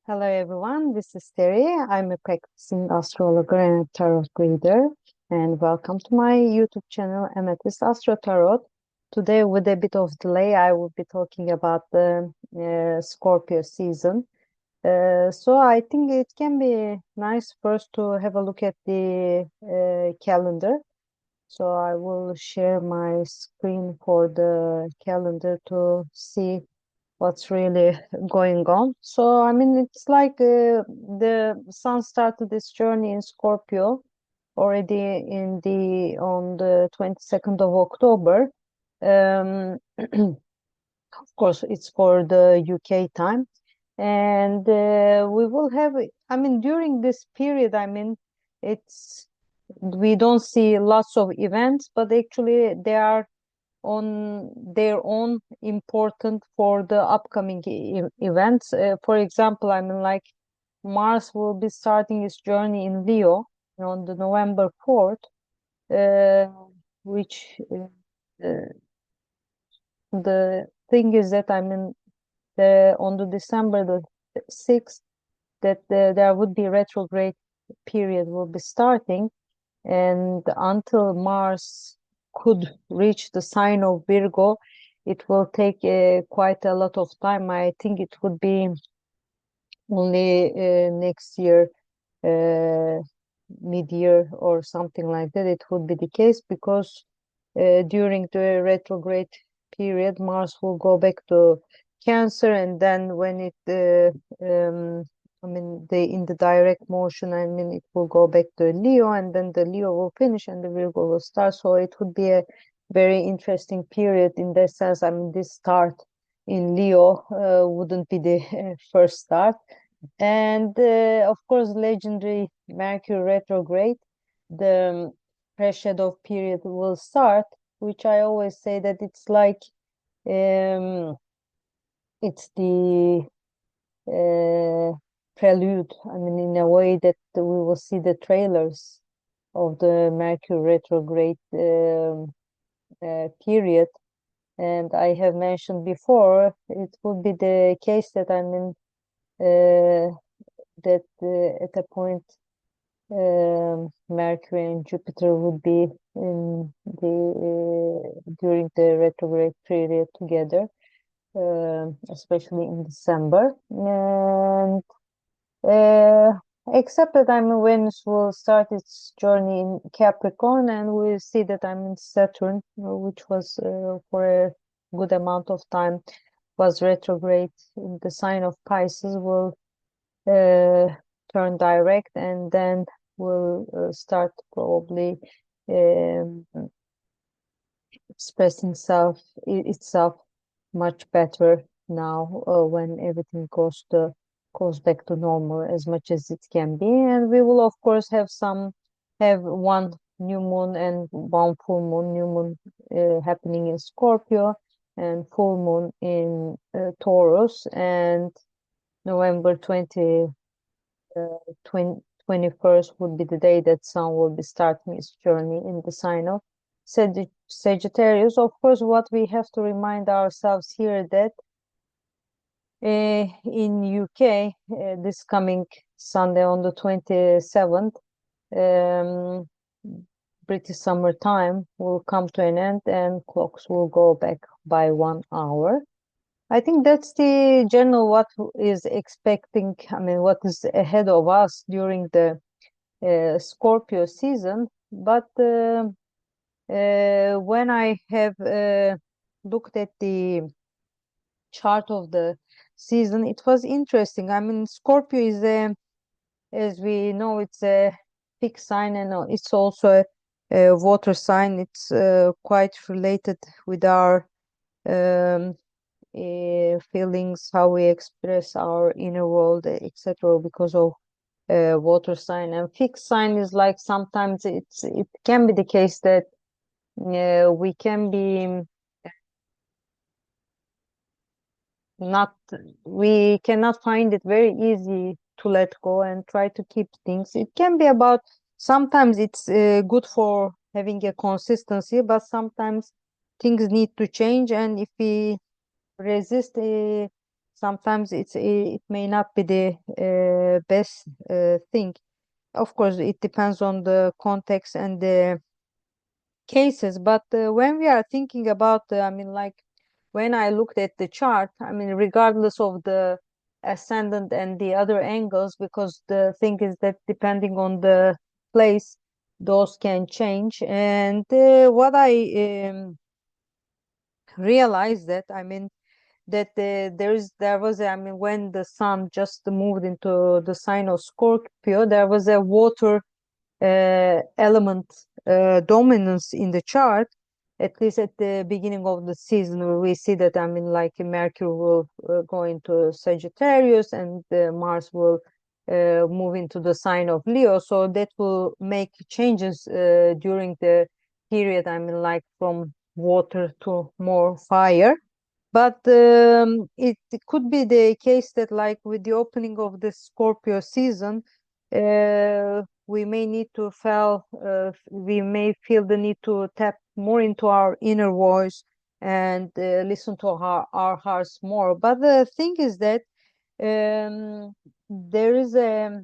Hello everyone, this is Terry. I'm a practicing astrologer and tarot reader, and welcome to my YouTube channel, Amethystastrotarot. Today, with a bit of delay, I will be talking about the Scorpio season. So I think it can be nice first to have a look at the calendar. So I will share my screen for the calendar to see what's really going on. So, I mean, it's like the sun started this journey in Scorpio already on the 22nd of October. Of course, it's for the UK time. And we will have, I mean, during this period, I mean, it's we don't see lots of events, but actually they are on their own important for the upcoming events. For example, I mean, like Mars will be starting its journey in Leo on the November 4th, uh, which uh, the thing is that I mean, on the December the 6th, that there would be retrograde period will be starting, and until Mars could reach the sign of Virgo, it will take quite a lot of time. I think it would be only next year, uh, mid-year or something like that. It would be the case because during the retrograde period, Mars will go back to Cancer, and then when I mean, in the direct motion, I mean, it will go back to Leo, and then the Leo will finish and the Virgo will start. So it would be a very interesting period in that sense. I mean, this start in Leo wouldn't be the first start. And of course, legendary Mercury retrograde, the pre-shadow period will start, which I always say that it's like um, it's the prelude. I mean, in a way that we will see the trailers of the Mercury retrograde period. And I have mentioned before, it would be the case that I mean that at a point Mercury and Jupiter would be in the during the retrograde period together, especially in December. And uh, except that I mean Venus will start its journey in Capricorn, and we see that I mean Saturn, which was for a good amount of time was retrograde in the sign of Pisces, will uh, turn direct, and then will start probably um, expressing itself much better now when everything goes back to normal as much as it can be. And we will of course have one new moon and one full moon. New moon happening in Scorpio and full moon in Taurus, and November 21st would be the day that Sun will be starting its journey in the sign of Sagittarius. Of course, what we have to remind ourselves here that in UK, this coming Sunday on the 27th, um, British summer time will come to an end and clocks will go back by 1 hour. I think that's the general what is expecting, I mean, what is ahead of us during the Scorpio season. But when I have looked at the chart of the season, it was interesting. I mean, Scorpio is as we know, it's a fixed sign, and it's also a water sign. It's quite related with our um, feelings, how we express our inner world, etc., because of water sign. And fixed sign is like sometimes it can be the case that we can be not we cannot find it very easy to let go and try to keep things. It can be about sometimes it's good for having a consistency, but sometimes things need to change, and if we resist sometimes it may not be the best thing. Of course, it depends on the context and the cases, but when we are thinking about, I mean, like when I looked at the chart, I mean, regardless of the ascendant and the other angles, because the thing is that depending on the place, those can change. And what I realized that, I mean, that there was I mean, when the sun just moved into the sign of Scorpio, there was a water element dominance in the chart, at least at the beginning of the season, where we see that, I mean, like Mercury will go into Sagittarius, and Mars will move into the sign of Leo. So that will make changes during the period, I mean, like from water to more fire. But it could be the case that, like with the opening of the Scorpio season, we may need to we may feel the need to tap more into our inner voice and listen to our hearts more. But the thing is that there is a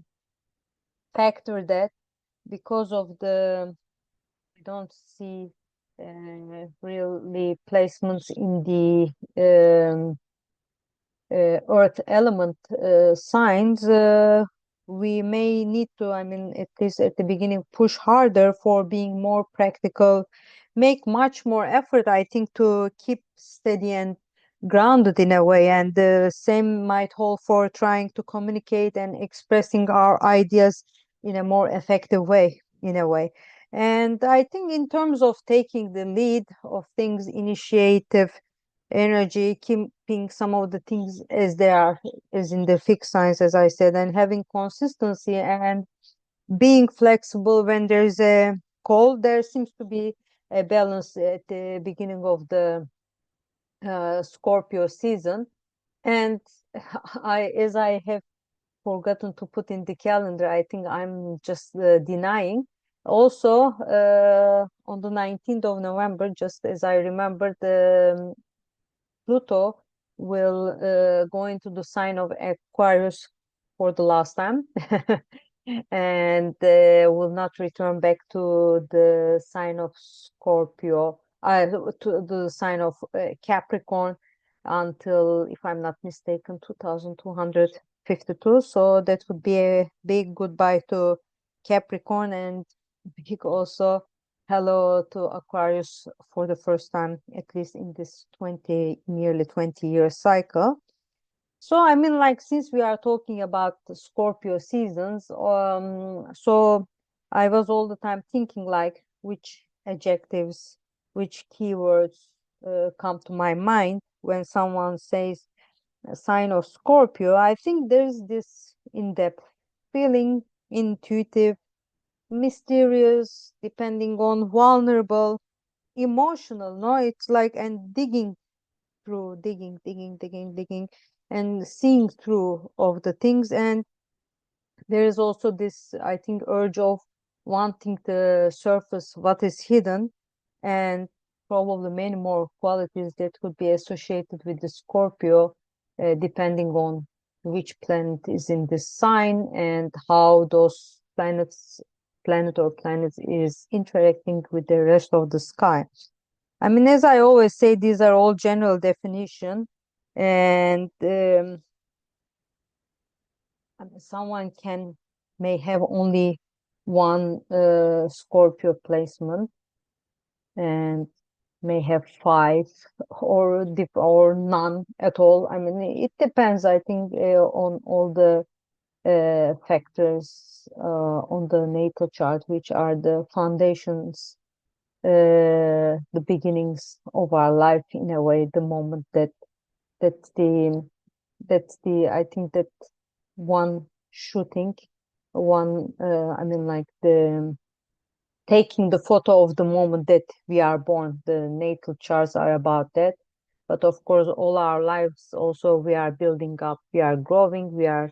factor that, because of the, I don't see really placements in the earth element signs, we may need to, I mean, at least at the beginning, push harder for being more practical, make much more effort, I think, to keep steady and grounded in a way. And the same might hold for trying to communicate and expressing our ideas in a more effective way, in a way. And I think in terms of taking the lead of things, initiative, energy, keeping some of the things as they are, as in the fixed signs, as I said, and having consistency and being flexible when there's a call. There seems to be a balance at the beginning of the Scorpio season. And as I have forgotten to put in the calendar, I think I'm just denying. Also, on the 19th of November, just as I remember, the Pluto will go into the sign of Aquarius for the last time and will not return back to the sign of Scorpio, to the sign of Capricorn until, if I'm not mistaken, 2252. So that would be a big goodbye to Capricorn, and big also hello to Aquarius for the first time, at least in this nearly 20-year cycle. So, I mean, like, since we are talking about the Scorpio seasons, so I was all the time thinking, like, which adjectives, which keywords come to my mind when someone says a sign of Scorpio. I think there's this in-depth feeling, intuitive, mysterious, depending on vulnerable, emotional, no? It's like, and digging through, digging, and seeing through of the things. And there is also this, I think, urge of wanting to surface what is hidden, and probably many more qualities that could be associated with the Scorpio, depending on which planet is in this sign and how those planets is interacting with the rest of the sky. I mean, as I always say, these are all general definition, and I mean, someone may have only one Scorpio placement, and may have five, or none at all. I mean, it depends, I think, on all the factors on the natal chart, which are the foundations, the beginnings of our life, in a way, the moment that's the I think that one shooting, one I mean, like, the taking the photo of the moment that we are born. The natal charts are about that. But of course, all our lives also, we are building up, we are growing, we are,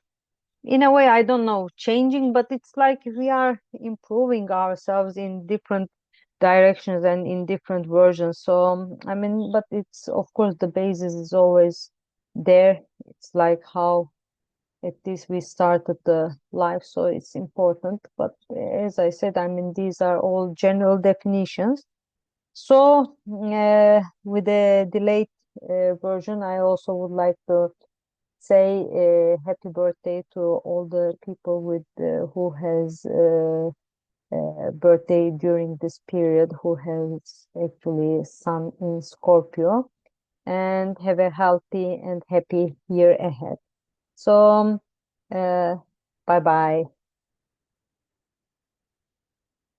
in a way, I don't know, changing, but it's like we are improving ourselves in different directions and in different versions. So, I mean, but it's, of course, the basis is always there. it's like how at least we started the life, so it's important. But as I said, I mean, these are all general definitions. So, with the delayed version, I also would like to say happy birthday to all the people with who has birthday during this period, who has actually sun in Scorpio, and have a healthy and happy year ahead. So, bye bye.